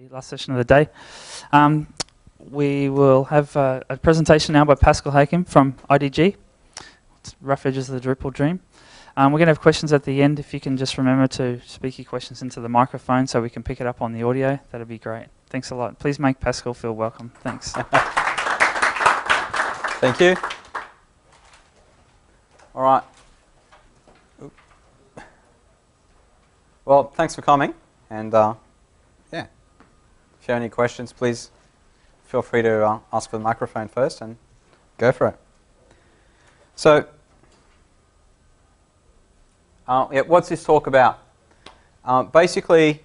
Last session of the day. We will have a presentation now by Pascal Hakim from IDG. It's Rough Edges of the Drupal Dream. We're going to have questions at the end. If you can just remember to speak your questions into the microphone so we can pick it up on the audio, that'd be great. Thanks a lot. Please make Pascal feel welcome. Thanks. Thank you. All right. Well, thanks for coming. And yeah, if you have any questions, please feel free to ask for the microphone first and go for it. So, yeah, what's this talk about? Basically,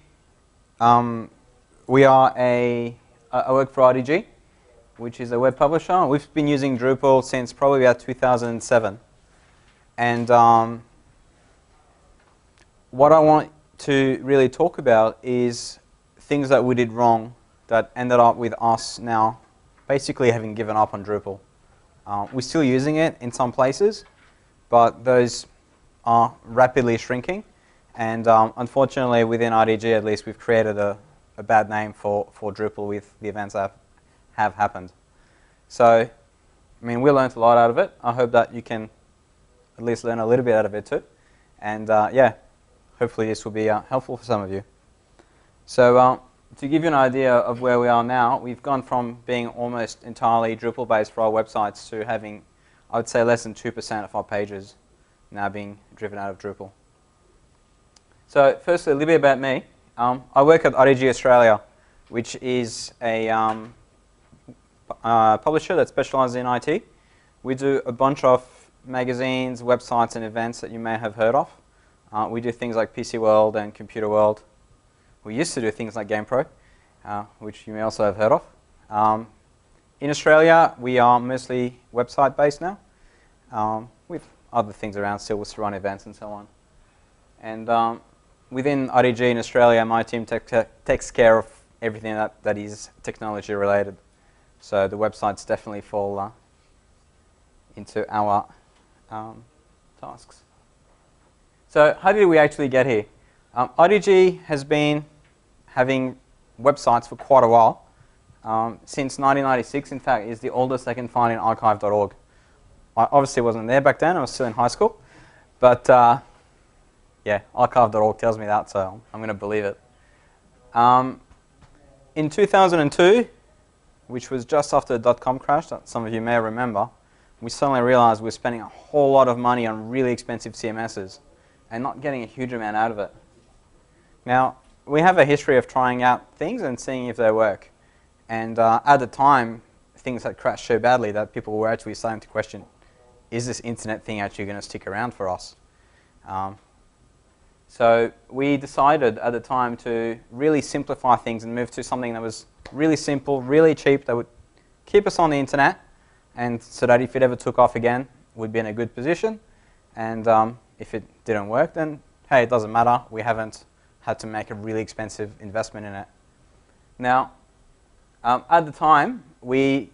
we are I work for IDG, which is a web publisher. We've been using Drupal since probably about 2007. And what I want to really talk about is things that we did wrong that ended up with us now basically having given up on Drupal. We're still using it in some places, but those are rapidly shrinking. And unfortunately, within IDG at least, we've created a bad name for Drupal with the events that have happened. So, I mean, we learned a lot out of it. I hope that you can at least learn a little bit out of it too. And yeah, hopefully this will be helpful for some of you. So to give you an idea of where we are now, we've gone from being almost entirely Drupal-based for our websites to having, I would say, less than 2% of our pages now being driven out of Drupal. So firstly, a little bit about me. I work at IDG Australia, which is a publisher that specializes in IT. We do a bunch of magazines, websites, and events that you may have heard of. We do things like PC World and Computer World. We used to do things like GamePro, which you may also have heard of. In Australia, we are mostly website-based now, with other things around still to run events and so on. And within IDG in Australia, my team takes care of everything that is technology-related. So the websites definitely fall into our tasks. So how did we actually get here? IDG has been having websites for quite a while. Since 1996, in fact, is the oldest I can find in archive.org. I obviously wasn't there back then. I was still in high school. But yeah, archive.org tells me that, so I'm going to believe it. In 2002, which was just after the dot-com crash that some of you may remember, we suddenly realized we were spending a whole lot of money on really expensive CMSs and not getting a huge amount out of it. Now, we have a history of trying out things and seeing if they work. And at the time, things had crashed so badly that people were actually starting to question, is this internet thing actually going to stick around for us? So we decided at the time to really simplify things and move to something that was really simple, really cheap, that would keep us on the internet, and so that if it ever took off again, we'd be in a good position. And if it didn't work, then hey, it doesn't matter. We haven't had to make a really expensive investment in it. Now, at the time, I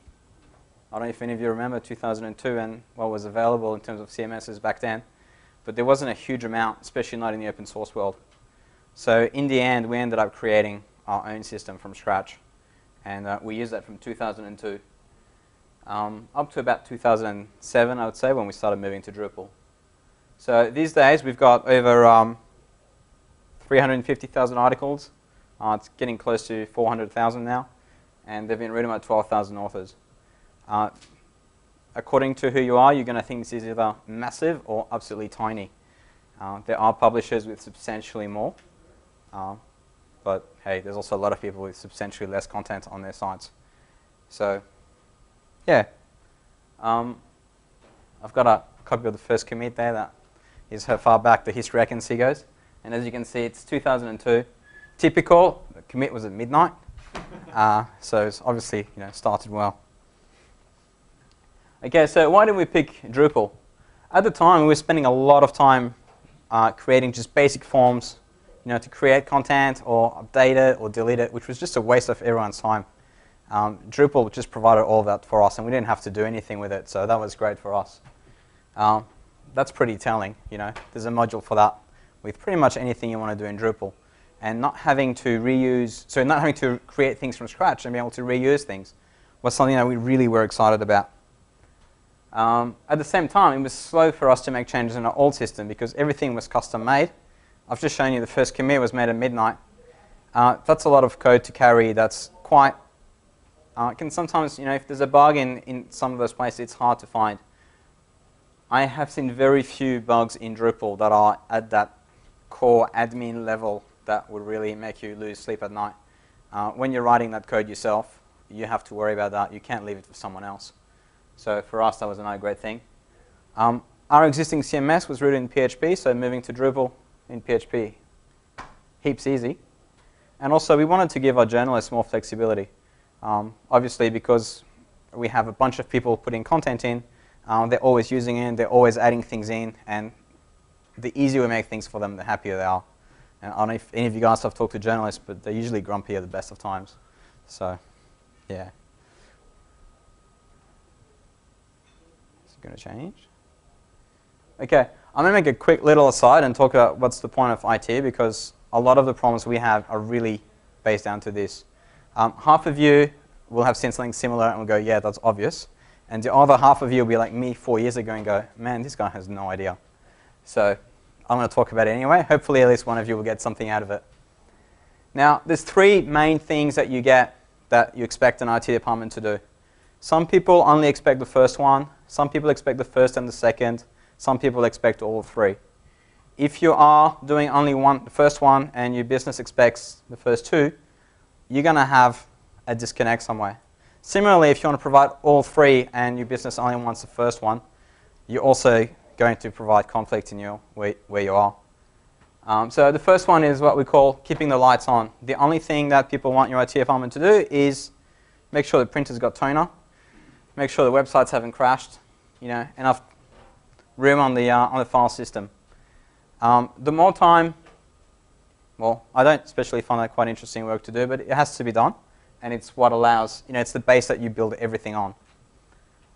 don't know if any of you remember 2002 and what was available in terms of CMSs back then, but there wasn't a huge amount, especially not in the open source world. So in the end, we ended up creating our own system from scratch. And we used that from 2002 up to about 2007, I would say, when we started moving to Drupal. So these days, we've got over 350,000 articles. It's getting close to 400,000 now. And they've been written by 12,000 authors. According to who you are, you're going to think this is either massive or absolutely tiny. There are publishers with substantially more. But hey, there's also a lot of people with substantially less content on their sites. So yeah, I've got a copy of the first commit there. That is how far back the history I can see goes. And as you can see, it's 2002. Typical, the commit was at midnight. So it's obviously started well. Okay, so why did we pick Drupal? At the time, we were spending a lot of time creating just basic forms, to create content or update it or delete it, which was just a waste of everyone's time. Drupal just provided all of that for us, and we didn't have to do anything with it, so that was great for us. That's pretty telling. There's a module for that with pretty much anything you want to do in Drupal. and not having to not having to create things from scratch and be able to reuse things was something that we really were excited about. At the same time, it was slow for us to make changes in our old system because everything was custom made. I've just shown you the first commit was made at midnight. That's a lot of code to carry. That's quite, can sometimes, if there's a bug in some of those places, it's hard to find. I have seen very few bugs in Drupal that are at that core admin level that would really make you lose sleep at night. When you're writing that code yourself, you have to worry about that. You can't leave it for someone else. So for us, that was another great thing. Our existing CMS was rooted in PHP, so moving to Drupal in PHP, heaps easy. And also, we wanted to give our journalists more flexibility. Obviously, because we have a bunch of people putting content in, they're always using it, they're always adding things in, and the easier we make things for them, the happier they are. And I don't know if any of you guys have talked to journalists, but they're usually grumpy at the best of times. So, yeah. Is it going to change? Okay, I'm going to make a quick little aside and talk about what's the point of IT, because a lot of the problems we have are really based down to this. Half of you will have seen something similar and will go, yeah, that's obvious. And the other half of you will be like me 4 years ago and go, man, this guy has no idea. So I'm going to talk about it anyway. Hopefully at least one of you will get something out of it. Now, there's three main things that you get that you expect an IT department to do. Some people only expect the first one. Some people expect the first and the second. Some people expect all three. If you are doing only the first one and your business expects the first two, you're going to have a disconnect somewhere. Similarly, if you want to provide all three and your business only wants the first one, you're also going to provide conflict in your where you are. So the first one is what we call keeping the lights on. The only thing that people want your IT department to do is make sure the printer's got toner, make sure the websites haven't crashed, enough room on the file system. The more time, well, I don't especially find that quite interesting work to do, but it has to be done, and it's what allows, it's the base that you build everything on.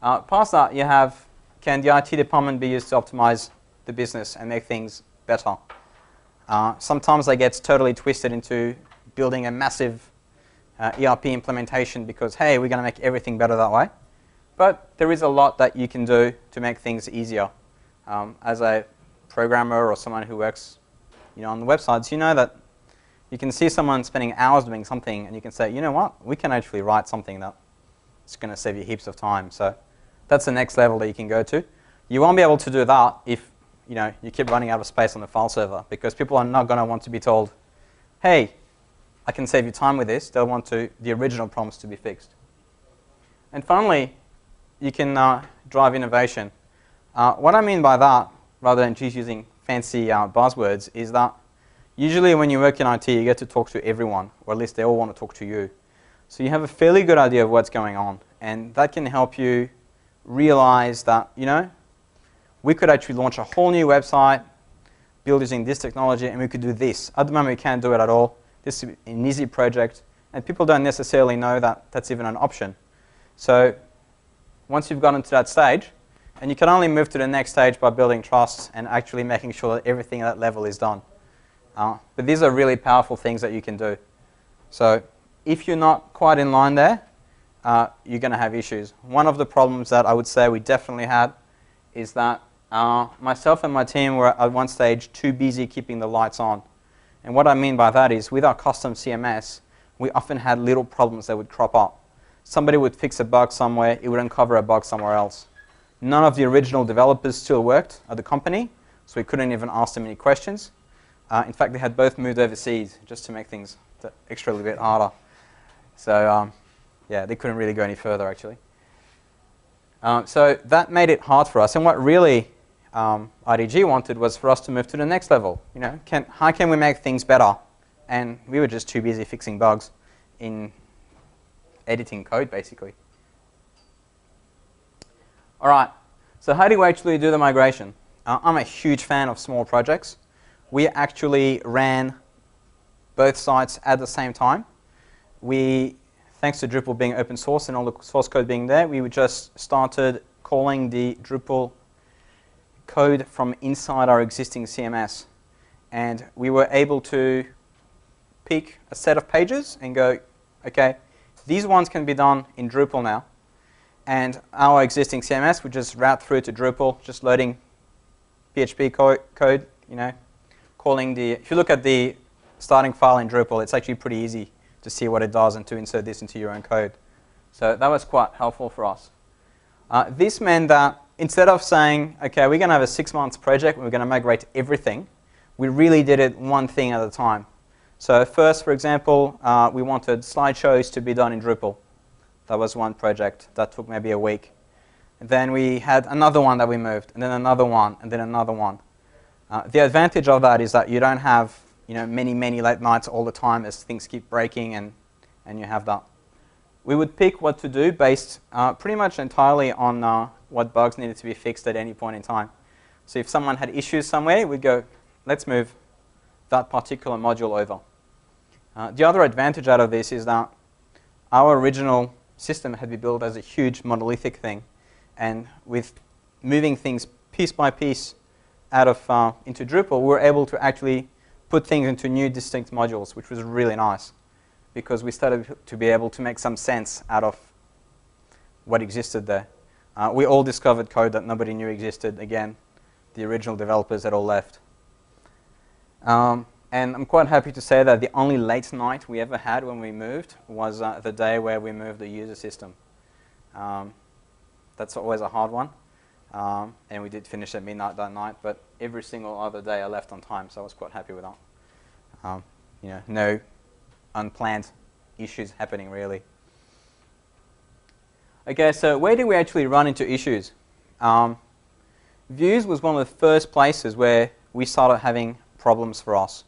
Past that, you have, can the IT department be used to optimize the business and make things better? Sometimes they get totally twisted into building a massive ERP implementation because, hey, we're going to make everything better that way. But there is a lot that you can do to make things easier. As a programmer or someone who works on the websites, you know that you can see someone spending hours doing something and you can say, you know what, we can actually write something that's going to save you heaps of time. So that's the next level that you can go to. You won't be able to do that if you keep running out of space on the file server, because people are not going to want to be told, hey, I can save you time with this. They'll want the original prompts to be fixed. And finally, you can drive innovation. What I mean by that, rather than just using fancy buzzwords, is that usually when you work in IT, you get to talk to everyone, or at least they all want to talk to you. So you have a fairly good idea of what's going on, and that can help you realize that, we could actually launch a whole new website, build using this technology, and we could do this. At the moment, we can't do it at all. This is an easy project, and people don't necessarily know that that's even an option. So once you've gotten to that stage, and you can only move to the next stage by building trust and actually making sure that everything at that level is done. But these are really powerful things that you can do. So if you're not quite in line there, you're going to have issues. One of the problems that I would say we definitely had is that myself and my team were at one stage too busy keeping the lights on. And what I mean by that is with our custom CMS, we often had little problems that would crop up. Somebody would fix a bug somewhere, it would uncover a bug somewhere else. None of the original developers still worked at the company, so we couldn't even ask them any questions. In fact, they had both moved overseas just to make things extra little bit harder. So yeah, they couldn't really go any further actually. So that made it hard for us, and what really IDG wanted was for us to move to the next level. How can we make things better? And we were just too busy fixing bugs in editing code, basically. All right, so how do we actually do the migration? I'm a huge fan of small projects. We actually ran both sites at the same time. Thanks to Drupal being open source and all the source code being there, we just started calling the Drupal code from inside our existing CMS. And we were able to pick a set of pages and go, okay, these ones can be done in Drupal now. And our existing CMS would just route through to Drupal, just loading PHP code, calling the, if you look at the starting file in Drupal, it's actually pretty easy to see what it does and to insert this into your own code. So that was quite helpful for us. This meant that instead of saying, okay, we're going to have a 6-month project, we're going to migrate everything, we really did it one thing at a time. So first, for example, we wanted slideshows to be done in Drupal. That was one project that took maybe a week. And then we had another one that we moved, and then another one, and then another one. The advantage of that is that you don't have many late nights all the time as things keep breaking, and you have that. We would pick what to do based pretty much entirely on what bugs needed to be fixed at any point in time. So if someone had issues somewhere, we'd go, let's move that particular module over. The other advantage out of this is that our original system had been built as a huge monolithic thing, and with moving things piece by piece out of into Drupal, we were able to actually put things into new distinct modules, which was really nice, because we started to be able to make some sense out of what existed there. We all discovered code that nobody knew existed. Again, the original developers had all left. And I'm quite happy to say that the only late night we ever had when we moved was the day where we moved the user system. That's always a hard one. And we did finish at midnight that night, but every single other day I left on time, so I was quite happy with that. No unplanned issues happening, really. Okay, so where did we actually run into issues? Views was one of the first places where we started having problems for us.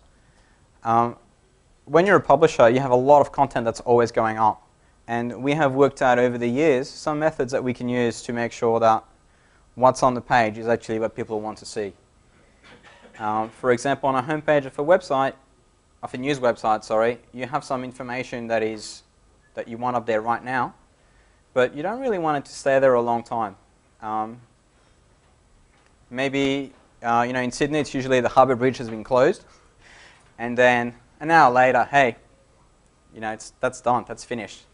When you're a publisher, you have a lot of content that's always going up. And we have worked out over the years some methods that we can use to make sure that what's on the page is actually what people want to see. For example, on a homepage of a website, of a news website, sorry, you have some information that you want up there right now, but you don't really want it to stay there a long time. Maybe, in Sydney, it's usually the harbour bridge has been closed, and then an hour later, hey, that's done, that's finished.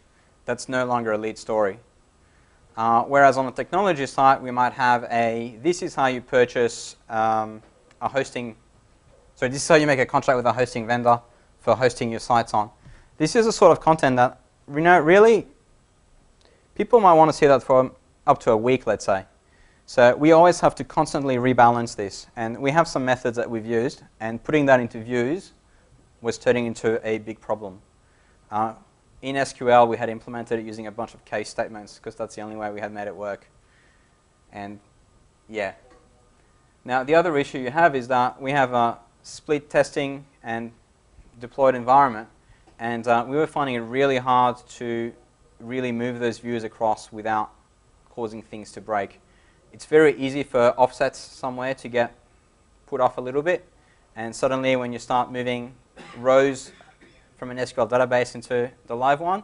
That's no longer a lead story. Whereas on the technology side, we might have this is how you purchase a hosting. So this is how you make a contract with a hosting vendor for hosting your sites on. This is the sort of content that, really, people might want to see that for up to a week, let's say. So we always have to constantly rebalance this. And we have some methods that we've used, and putting that into views was turning into a big problem. In SQL, we had implemented it using a bunch of case statements, because that's the only way we had made it work. And yeah. Now, the other issue you have is that we have a split testing and deployed environment. And we were finding it really hard to really move those views across without causing things to break. It's very easy for offsets somewhere to get put off a little bit. And suddenly, when you start moving rows from an SQL database into the live one,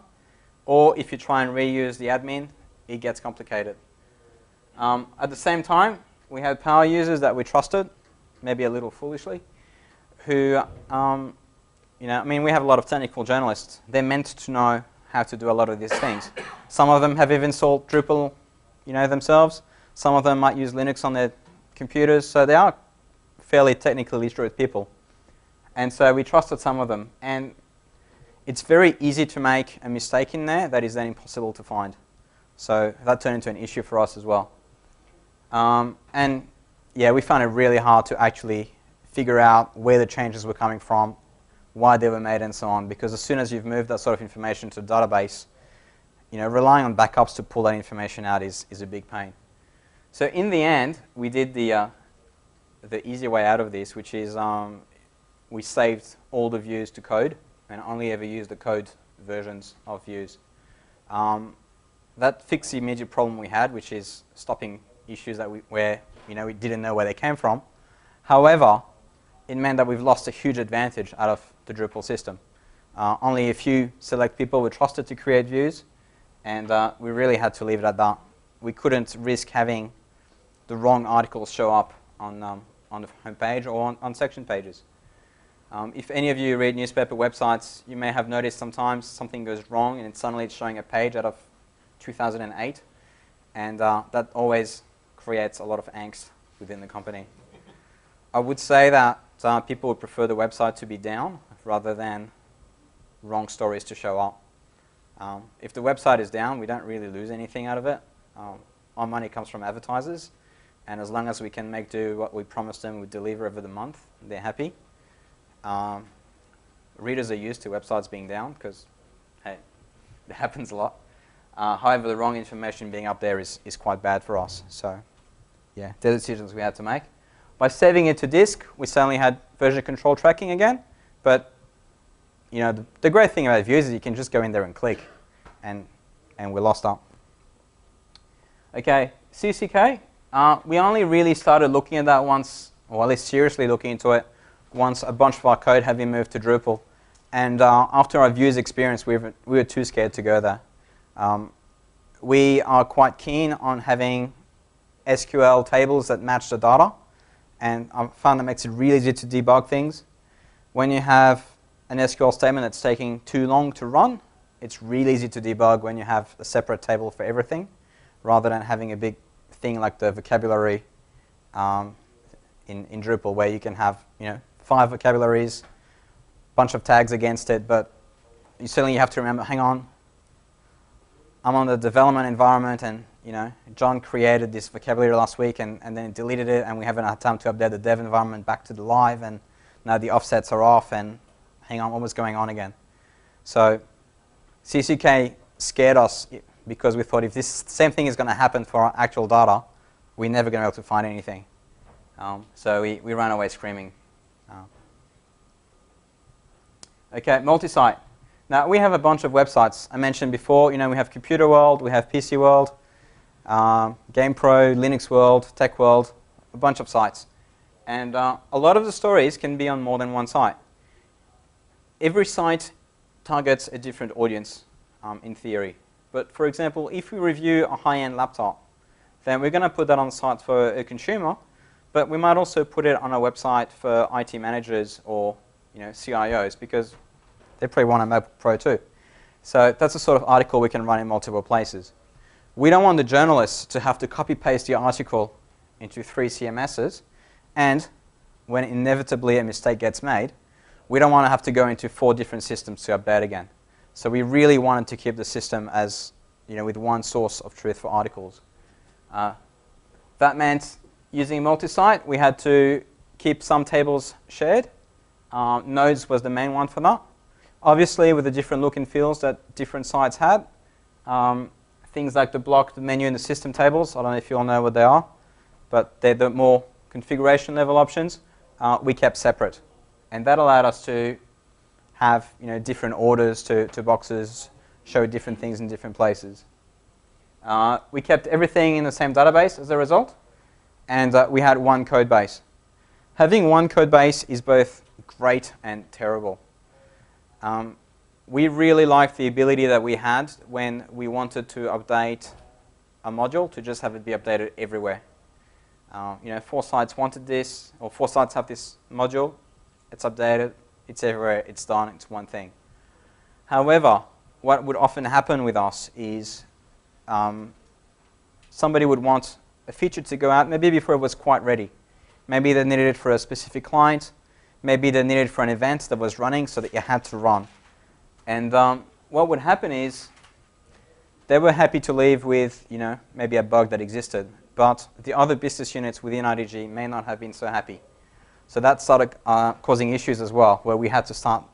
or if you try and reuse the admin, it gets complicated. At the same time, we had power users that we trusted, maybe a little foolishly, who, we have a lot of technical journalists. They're meant to know how to do a lot of these things. Some of them have even installed Drupal, themselves. Some of them might use Linux on their computers, so they are fairly technically literate people. And so we trusted some of them. And it's very easy to make a mistake in there that is then impossible to find. So that turned into an issue for us as well. And yeah, we found it really hard to actually figure out where the changes were coming from, why they were made, and so on. Because as soon as you've moved that sort of information to a database, relying on backups to pull that information out is a big pain. So in the end, we did the easy way out of this, which is we saved all the views to code and only ever used the code versions of views. That fixed the immediate problem we had, which is stopping issues that where we didn't know where they came from. However, it meant that we've lost a huge advantage out of the Drupal system. Only a few select people were trusted to create views, and we really had to leave it at that. We couldn't risk having the wrong articles show up on the homepage or on section pages. If any of you read newspaper websites, you may have noticed sometimes something goes wrong and suddenly it's showing a page out of 2008. And that always creates a lot of angst within the company. I would say that people would prefer the website to be down rather than wrong stories to show up. If the website is down, we don't really lose anything out of it. Our money comes from advertisers, and as long as we can make do what we promised them we deliver over the month, they're happy. Readers are used to websites being down because, hey, it happens a lot. However, the wrong information being up there is quite bad for us. So, yeah, they're decisions we had to make. By saving it to disk, we suddenly had version control tracking again. But, you know, the great thing about views is you can just go in there and click, and we're lost up. Okay, CCK. We only really started looking at that once, or at least seriously looking into it, once a bunch of our code had been moved to Drupal. And after our views experience, we were too scared to go there. We are quite keen on having SQL tables that match the data, and I've found it makes it really easy to debug things. When you have an SQL statement that's taking too long to run, it's really easy to debug when you have a separate table for everything, rather than having a big thing like the vocabulary in Drupal, where you can have 5 vocabularies, bunch of tags against it, but you suddenly have to remember, hang on, I'm on the development environment, and John created this vocabulary last week and then deleted it, and we haven't had time to update the dev environment back to the live, and now the offsets are off, and hang on, what was going on again? So CCK scared us because we thought if this same thing is going to happen for our actual data, we're never going to be able to find anything. So we ran away screaming. Okay, multi-site. Now, we have a bunch of websites. I mentioned before, we have Computer World, we have PC World, GamePro, Linux World, Tech World, a bunch of sites. And a lot of the stories can be on more than one site. Every site targets a different audience, in theory. But for example, if we review a high-end laptop, then we're going to put that on site for a consumer, but we might also put it on a website for IT managers or CIOs, because they probably want a MacBook Pro too. So that's the sort of article we can run in multiple places. We don't want the journalists to have to copy-paste the article into 3 CMSs, and when inevitably a mistake gets made, we don't want to have to go into 4 different systems to update again. So we really wanted to keep the system as, with one source of truth for articles. That meant using multi-site, we had to keep some tables shared. Nodes was the main one for that. Obviously, with the different look and feels that different sites had, things like the block, the menu, and the system tables, I don't know if you all know what they are, but they're the more configuration level options, we kept separate. And that allowed us to have different orders to boxes, show different things in different places. We kept everything in the same database as a result, and we had one code base. Having one code base is both great and terrible. We really liked the ability that we had when we wanted to update a module to just have it be updated everywhere. 4 sites wanted this, or 4 sites have this module, it's updated, it's everywhere, it's done, it's one thing. However, what would often happen with us is somebody would want a feature to go out maybe before it was quite ready. Maybe they needed it for a specific client, maybe they needed it for an event that was running so that you had to run. And what would happen is they were happy to leave with maybe a bug that existed, but the other business units within IDG may not have been so happy. So that started causing issues as well, where we had to start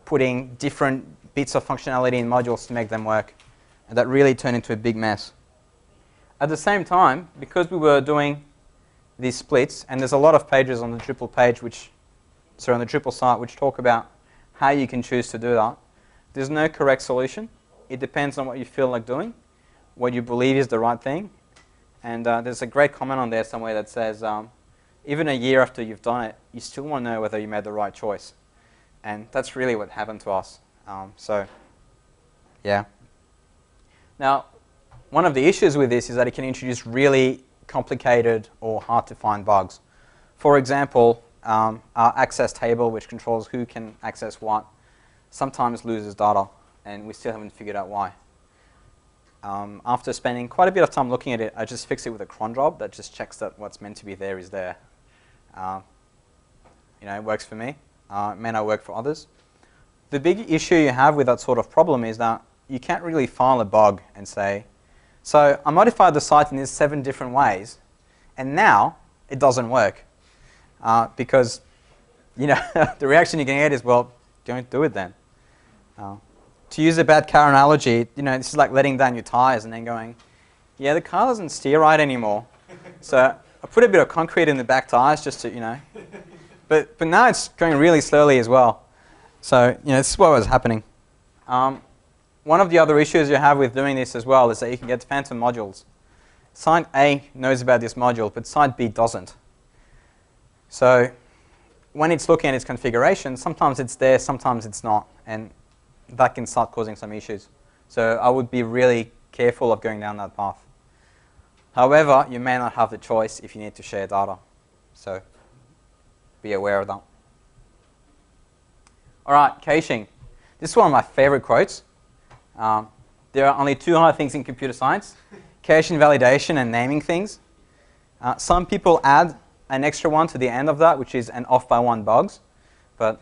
putting different bits of functionality in modules to make them work. And that really turned into a big mess. At the same time, because we were doing these splits, and there's a lot of pages on the Drupal page, on the Drupal site, which talk about how you can choose to do that. There's no correct solution. It depends on what you feel like doing, what you believe is the right thing. And there's a great comment on there somewhere that says, even a year after you've done it, you still want to know whether you made the right choice. And that's really what happened to us. So, yeah. Now, one of the issues with this is that it can introduce really complicated or hard to find bugs. For example, our access table, which controls who can access what, sometimes loses data, and we still haven't figured out why. After spending quite a bit of time looking at it, I just fixed it with a cron job that just checks that what's meant to be there is there. It works for me. It may not work for others. The big issue you have with that sort of problem is that you can't really file a bug and say, so I modified the site in these 7 different ways, and now it doesn't work. Because the reaction you can get is, well, don't do it then. To use a bad car analogy, this is like letting down your tires and then going, yeah, the car doesn't steer right anymore. So I put a bit of concrete in the back tires just to, But now it's going really slowly as well. So, this is what was happening. One of the other issues you have with doing this as well is that you can get phantom modules. Site A knows about this module, but site B doesn't. So when it's looking at its configuration, sometimes it's there, sometimes it's not. And that can start causing some issues. So I would be really careful of going down that path. However, you may not have the choice if you need to share data. So be aware of that. All right, caching. This is one of my favorite quotes. There are only 2 hard things in computer science: caching, validation, and naming things. Some people add an extra one to the end of that, which is an off by 1 bugs. But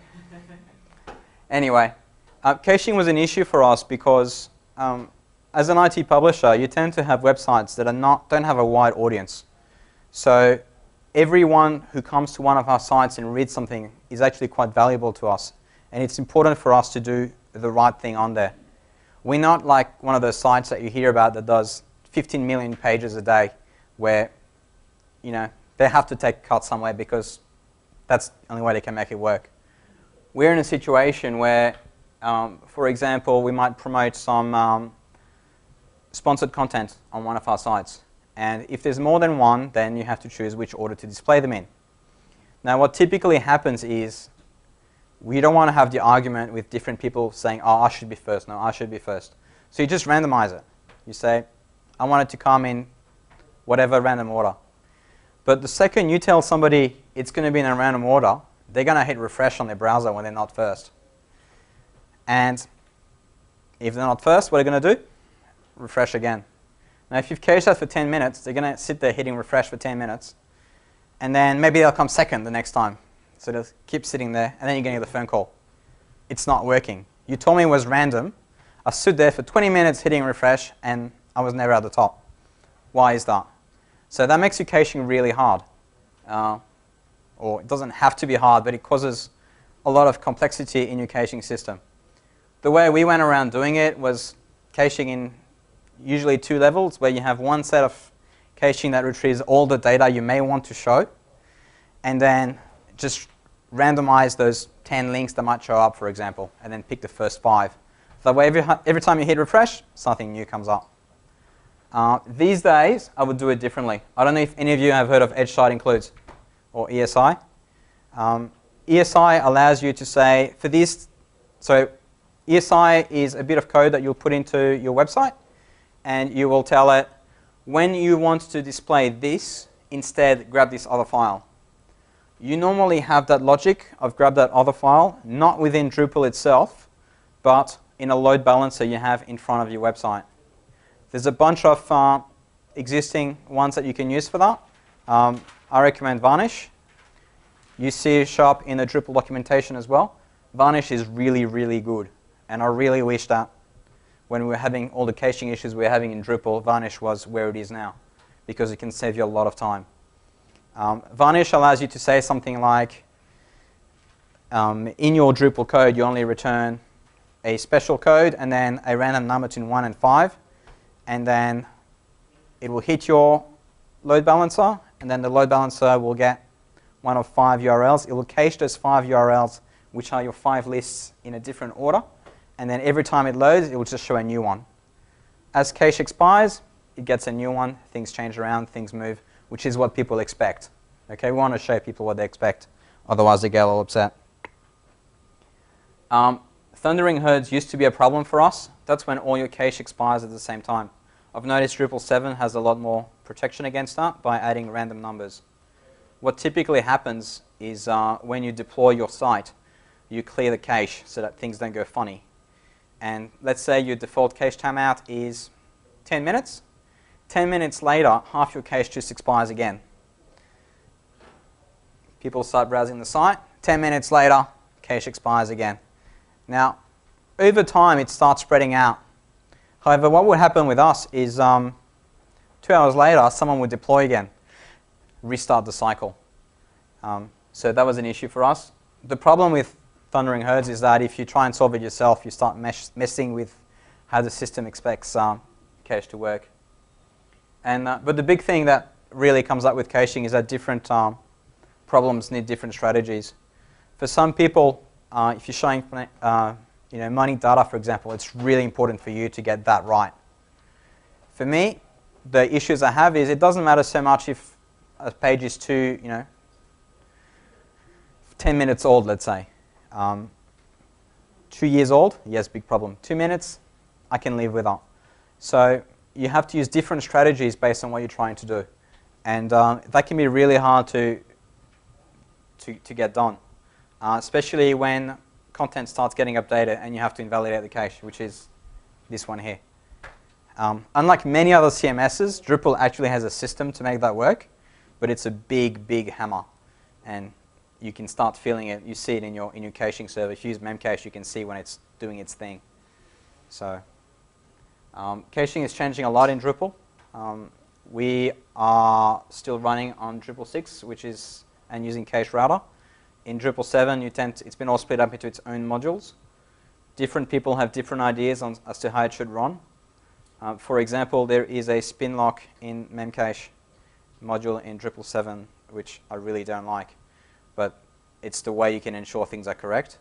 anyway, caching was an issue for us because as an IT publisher, you tend to have websites that don't have a wide audience. So everyone who comes to one of our sites and reads something is actually quite valuable to us. And it's important for us to do the right thing on there. We're not like one of those sites that you hear about that does 15 million pages a day where, they have to take a cut somewhere because that's the only way they can make it work. We're in a situation where, for example, we might promote some sponsored content on one of our sites. And if there's more than one, then you have to choose which order to display them in. Now, what typically happens is we don't want to have the argument with different people saying, oh, I should be first, no, I should be first. So you just randomize it. You say, I want it to come in whatever random order. But the second you tell somebody it's going to be in a random order, they're going to hit refresh on their browser when they're not first. And if they're not first, what are they going to do? Refresh again. Now, if you've cached that for 10 minutes, they're going to sit there hitting refresh for 10 minutes. And then maybe they'll come second the next time. So they'll keep sitting there, and then you're getting the phone call. It's not working. You told me it was random. I stood there for 20 minutes hitting refresh, and I was never at the top. Why is that? So that makes your caching really hard. Or it doesn't have to be hard, but it causes a lot of complexity in your caching system. The way we went around doing it was caching in usually 2 levels, where you have one set of caching that retrieves all the data you may want to show, and then just randomize those 10 links that might show up, for example, and then pick the first 5. That way, every time you hit refresh, something new comes up. These days, I would do it differently. I don't know if any of you have heard of Edge Site Includes, or ESI. ESI allows you to say, for this, so ESI is a bit of code that you'll put into your website, and you will tell it, when you want to display this, instead grab this other file. You normally have that logic of grab that other file, not within Drupal itself, but in a load balancer you have in front of your website. There's a bunch of existing ones that you can use for that. I recommend Varnish. You see it show up in the Drupal documentation as well. Varnish is really, really good. And I really wish that when we were having all the caching issues we were having in Drupal, Varnish was where it is now, because it can save you a lot of time. Varnish allows you to say something like, in your Drupal code, you only return a special code and then a random number between 1 and 5. And then it will hit your load balancer, and then the load balancer will get one of 5 URLs. It will cache those 5 URLs, which are your 5 lists in a different order. And then every time it loads, it will just show a new one. As cache expires, it gets a new one. Things change around, things move, which is what people expect. Okay, we want to show people what they expect. Otherwise, they get all upset. Thundering herds used to be a problem for us. That's when all your cache expires at the same time. I've noticed Drupal 7 has a lot more protection against that by adding random numbers. what typically happens is when you deploy your site, you clear the cache so that things don't go funny. And let's say your default cache timeout is 10 minutes. 10 minutes later, half your cache just expires again. People start browsing the site. 10 minutes later, cache expires again. Now, over time, it starts spreading out. However, what would happen with us is 2 hours later, someone would deploy again, restart the cycle. So that was an issue for us. The problem with thundering herds is that if you try and solve it yourself, you start messing with how the system expects cache to work. And but the big thing that really comes up with caching is that different problems need different strategies. For some people, if you're showing money data, for example, it's really important for you to get that right. For me, the issues I have is it doesn't matter so much if a page is 10 minutes old, let's say. 2 years old, yes, big problem. 2 minutes, I can live with that. So you have to use different strategies based on what you're trying to do. And that can be really hard to get done, especially when content starts getting updated and you have to invalidate the cache, which is this one here. Unlike many other CMSs, Drupal actually has a system to make that work, but it's a big, big hammer. And you can start feeling it. You see it in your caching server. If you use memcache, you can see when it's doing its thing. So caching is changing a lot in Drupal. We are still running on Drupal 6, and using Cache Router. In Drupal 7, it's been all split up into its own modules. Different people have different ideas as to how it should run. For example, there is a spin lock in memcache module in Drupal 7, which I really don't like. But it's the way you can ensure things are correct.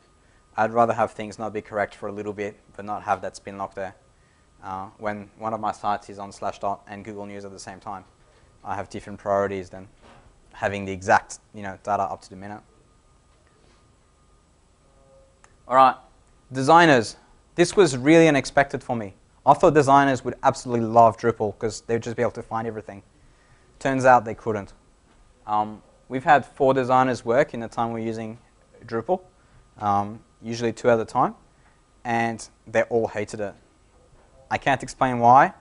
I'd rather have things not be correct for a little bit, but not have that spin lock there. When one of my sites is on Slashdot and Google News at the same time, I have different priorities than having the exact data up to the minute. All right, designers. This was really unexpected for me. I thought designers would absolutely love Drupal because they would just be able to find everything. Turns out they couldn't. We've had 4 designers work in the time we're using Drupal, usually 2 at a time, and they all hated it. I can't explain why.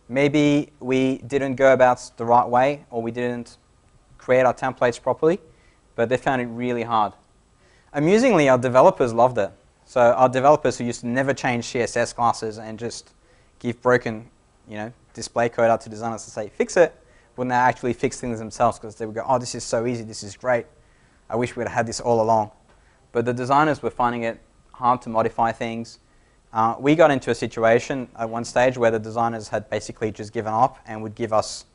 Maybe we didn't go about the right way, or we didn't create our templates properly, but they found it really hard. Amusingly, our developers loved it. So our developers who used to never change CSS classes and just give broken display code out to designers to say, fix it, when they actually fix things themselves because they would go, oh, this is so easy, this is great. I wish we had had this all along. But the designers were finding it hard to modify things. We got into a situation at one stage where the designers had basically just given up and would give us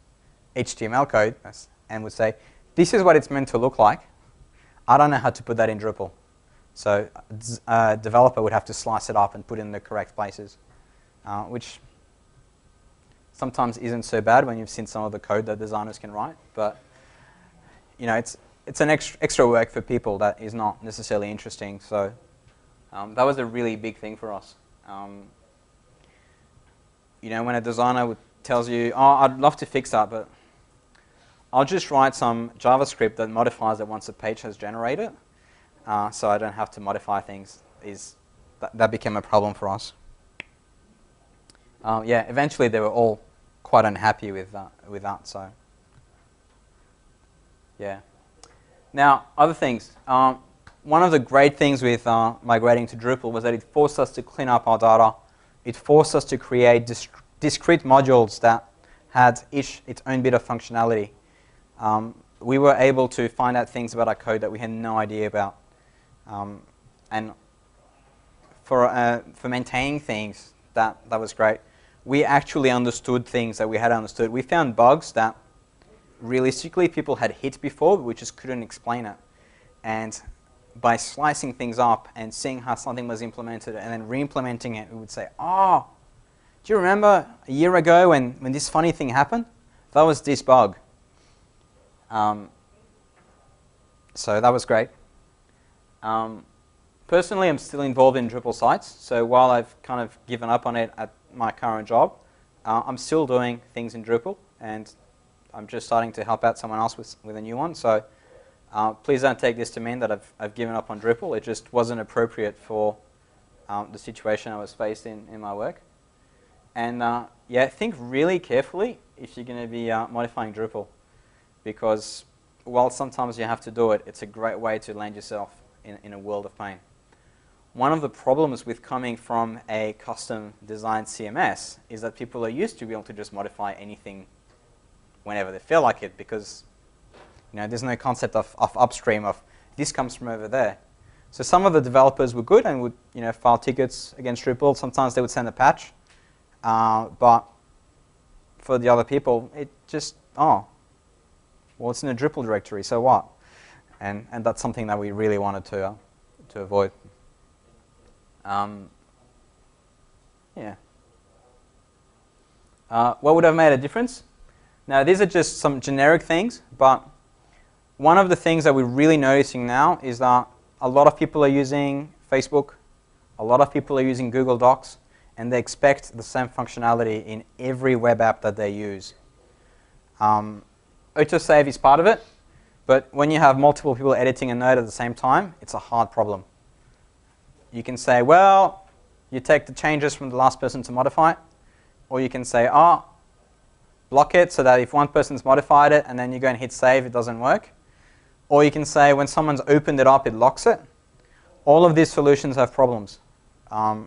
HTML code and would say, this is what it's meant to look like. I don't know how to put that in Drupal. So a developer would have to slice it up and put it in the correct places, which sometimes isn't so bad when you've seen some of the code that designers can write. But it's an extra work for people that is not necessarily interesting. So that was a really big thing for us. When a designer tells you, oh, I'd love to fix that, but I'll just write some JavaScript that modifies it once a page has generated, so I don't have to modify things, that became a problem for us. Eventually they were all quite unhappy with that. So, yeah. Now, other things. One of the great things with migrating to Drupal was that it forced us to clean up our data. It forced us to create discrete modules that had each its own bit of functionality. We were able to find out things about our code that we had no idea about. And for maintaining things, that was great. We actually understood things that we had understood. We found bugs that realistically people had hit before, but we just couldn't explain it. And by slicing things up and seeing how something was implemented and then re-implementing it, we would say, oh, do you remember a year ago when this funny thing happened? That was this bug. So that was great. Personally, I'm still involved in Drupal sites. So while I've kind of given up on it at my current job, I'm still doing things in Drupal, and I'm just starting to help out someone else with a new one. So Please don't take this to mean that I've given up on Drupal. It just wasn't appropriate for the situation I was faced in my work. And yeah, think really carefully if you're going to be modifying Drupal, because while sometimes you have to do it, it's a great way to land yourself in a world of pain. One of the problems with coming from a custom designed CMS is that people are used to be able to just modify anything whenever they feel like it, because there's no concept of upstream of this comes from over there. So some of the developers were good and would file tickets against Drupal. Sometimes they would send a patch, but for the other people, it just well, it's in a Drupal directory, so what? And that's something that we really wanted to avoid. Yeah. What would have made a difference? Now, these are just some generic things, but one of the things that we're really noticing now is that a lot of people are using Facebook, a lot of people are using Google Docs, and they expect the same functionality in every web app that they use. Autosave is part of it, but when you have multiple people editing a node at the same time, it's a hard problem. You can say, well, you take the changes from the last person to modify it, or you can say, block it so that if one person's modified it and then you go and hit save, it doesn't work. Or you can say when someone's opened it up, it locks it. All of these solutions have problems. I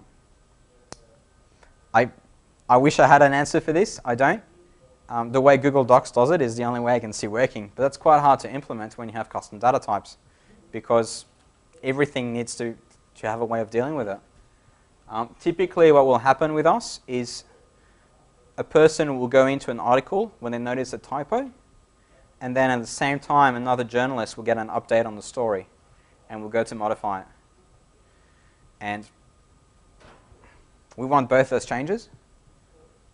wish I had an answer for this. I don't. The way Google Docs does it is the only way I can see working. But that's quite hard to implement when you have custom data types, because everything needs to have a way of dealing with it. Typically what will happen with us is a person will go into an article when they notice a typo, and then at the same time another journalist will get an update on the story and will go to modify it. And we want both those changes.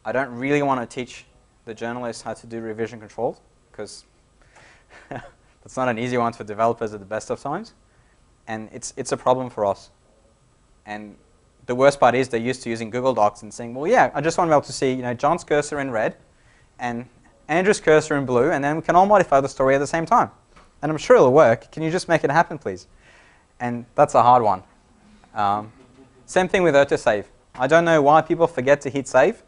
I don't really want to teach the journalists how to do revision controls, because that's not an easy one for developers at the best of times. And it's a problem for us. And the worst part is they're used to using Google Docs and saying, well, yeah, I just want to be able to see John's cursor in red and Andrew's cursor in blue, and then we can all modify the story at the same time. And I'm sure it'll work. Can you just make it happen, please? And that's a hard one. Same thing with autosave. I don't know why people forget to hit save,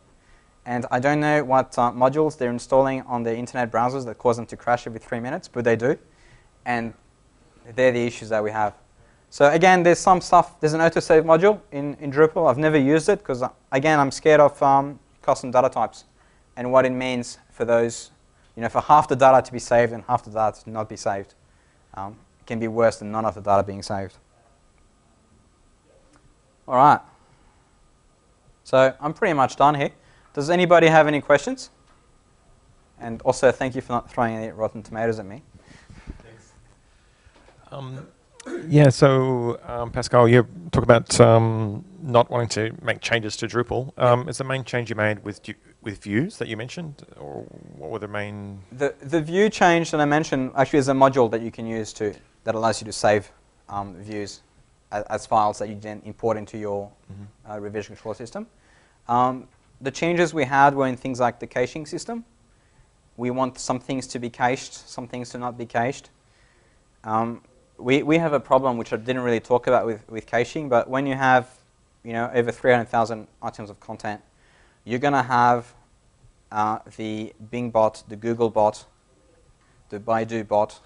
and I don't know what modules they're installing on their internet browsers that cause them to crash every 3 minutes, but they do. And they're the issues that we have. So again, there's some stuff. There's an autosave module in Drupal. I've never used it because, again, I'm scared of custom data types and what it means for those, for half the data to be saved and half the data to not be saved. It can be worse than none of the data being saved. All right. So I'm pretty much done here. Does anybody have any questions? And also, thank you for not throwing any rotten tomatoes at me. Thanks. Yeah, so Pascal, you talk about not wanting to make changes to Drupal. Is the main change you made with views that you mentioned, or what were the main? The view change that I mentioned actually is a module that you can use that allows you to save views as files that you then import into your revision control system. The changes we had were in things like the caching system. We want some things to be cached, some things to not be cached. We have a problem which I didn't really talk about with caching, but when you have over 300,000 items of content, you're going to have the Bing bot, the Google bot, the Baidu bot,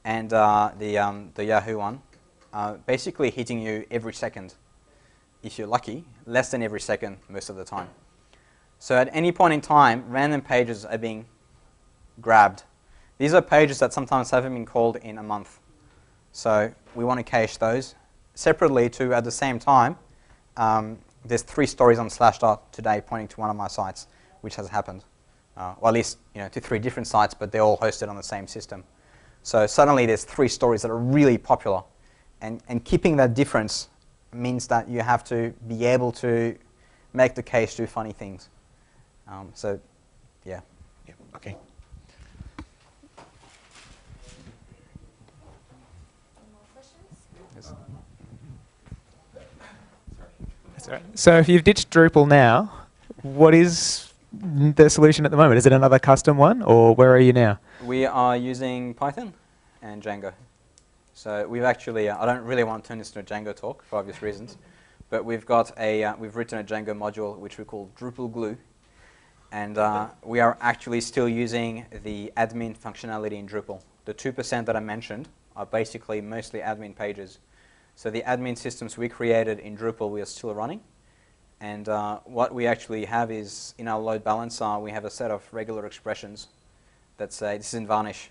and the Yahoo one, basically hitting you every second. If you're lucky, less than every second most of the time. So at any point in time, random pages are being grabbed. These are pages that sometimes haven't been called in a month. So we want to cache those. Separately to, at the same time, there's 3 stories on Slashdot today pointing to one of my sites, which has happened. Well, at least to 3 different sites, but they're all hosted on the same system. So suddenly there's 3 stories that are really popular. And keeping that difference means that you have to be able to make the cache do funny things. So, yeah. Okay. So if you've ditched Drupal now, what is the solution at the moment? Is it another custom one, or where are you now? We are using Python and Django. So we've actually, I don't really want to turn this into a Django talk for obvious reasons, but we've got we've written a Django module which we call Drupal Glue, and we are actually still using the admin functionality in Drupal. The 2% that I mentioned are basically mostly admin pages. So the admin systems we created in Drupal we are still running, and what we actually have is in our load balancer we have a set of regular expressions that say, this is in Varnish,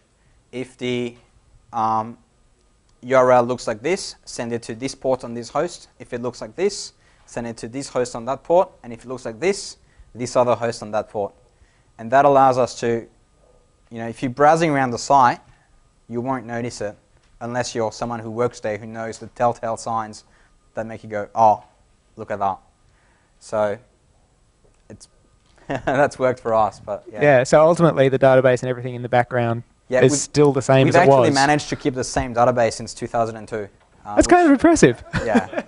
if the URL looks like this, send it to this port on this host. If it looks like this, send it to this host on that port. And if it looks like this other host on that port. And that allows us to, if you're browsing around the site, you won't notice it unless you're someone who works there who knows the telltale signs that make you go, oh, look at that. So it's that's worked for us. But yeah, so ultimately the database and everything in the background is still the same as it was. We've actually managed to keep the same database since 2002. That's kind of impressive. Yeah.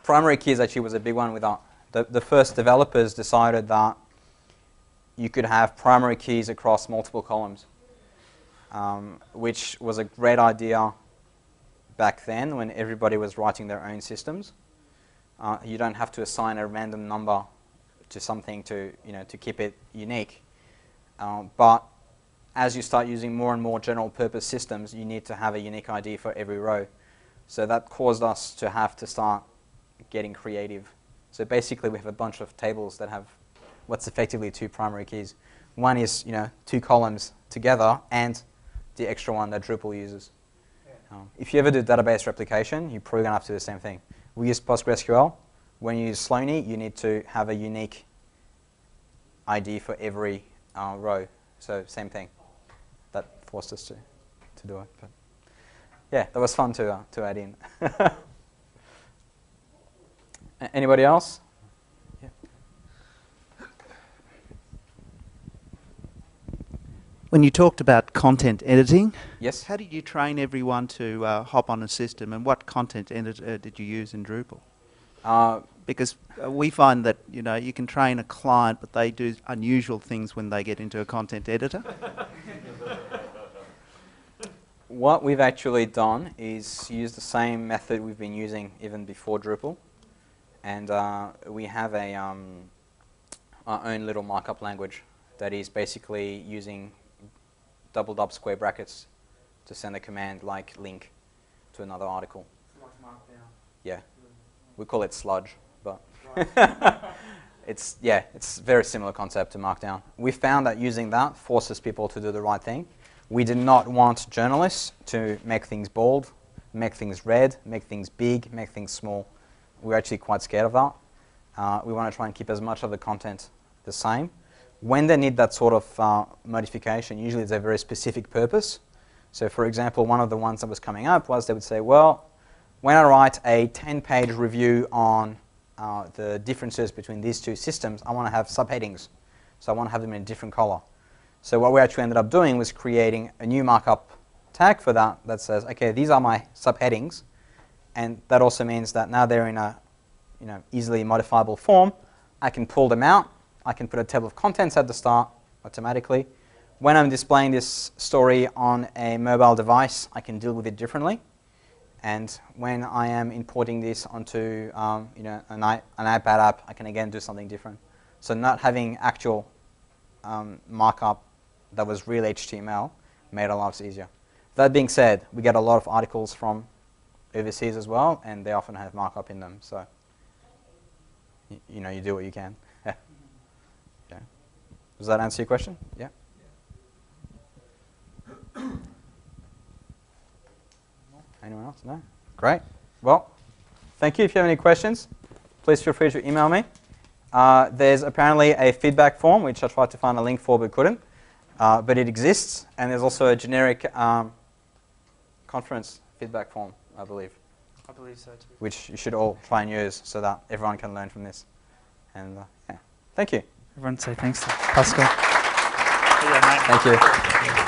Primary keys actually was a big one with that. The first developers decided that you could have primary keys across multiple columns, which was a great idea back then when everybody was writing their own systems. You don't have to assign a random number to something to keep it unique. But as you start using more and more general purpose systems, you need to have a unique ID for every row. So that caused us to have to start getting creative. So basically we have a bunch of tables that have what's effectively 2 primary keys. One is 2 columns together and the extra one that Drupal uses. Yeah. If you ever do database replication, you're probably going to have to do the same thing. We use PostgreSQL. When you use Sloaney, you need to have a unique ID for every row. So same thing. That forced us to do it. But yeah, that was fun to add in. Anybody else? Yeah. When you talked about content editing, yes. How did you train everyone to hop on a system, and what content editor did you use in Drupal? Because we find that you can train a client, but they do unusual things when they get into a content editor. What we've actually done is use the same method we've been using even before Drupal, and we have our own little markup language that is basically using doubled up square brackets to send a command like link to another article. Like Markdown. Yeah, we call it sludge, but it's a very similar concept to Markdown. We found that using that forces people to do the right thing. We did not want journalists to make things bold, make things red, make things big, make things small. We're actually quite scared of that. We want to try and keep as much of the content the same. When they need that sort of modification, usually it's a very specific purpose. So for example, one of the ones that was coming up was they would say, well, when I write a 10-page review on the differences between these 2 systems, I want to have subheadings. So I want to have them in a different color. So what we actually ended up doing was creating a new markup tag for that says, okay, these are my subheadings. And that also means that now they're in a easily modifiable form. I can pull them out. I can put a table of contents at the start automatically. When I'm displaying this story on a mobile device, I can deal with it differently. And when I am importing this onto an iPad app, I can again do something different. So not having actual markup that was real HTML made our lives easier. That being said, we get a lot of articles from overseas as well, and they often have markup in them. So you do what you can. Yeah. Does that answer your question? Yeah. Anyone else? No? Great. Well, thank you. If you have any questions, please feel free to email me. There's apparently a feedback form, which I tried to find a link for but couldn't. But it exists. And there's also a generic conference feedback form, I believe. I believe so too. Which you should all try and use so that everyone can learn from this. And yeah, thank you. Everyone say thanks to Pascal. Thank you.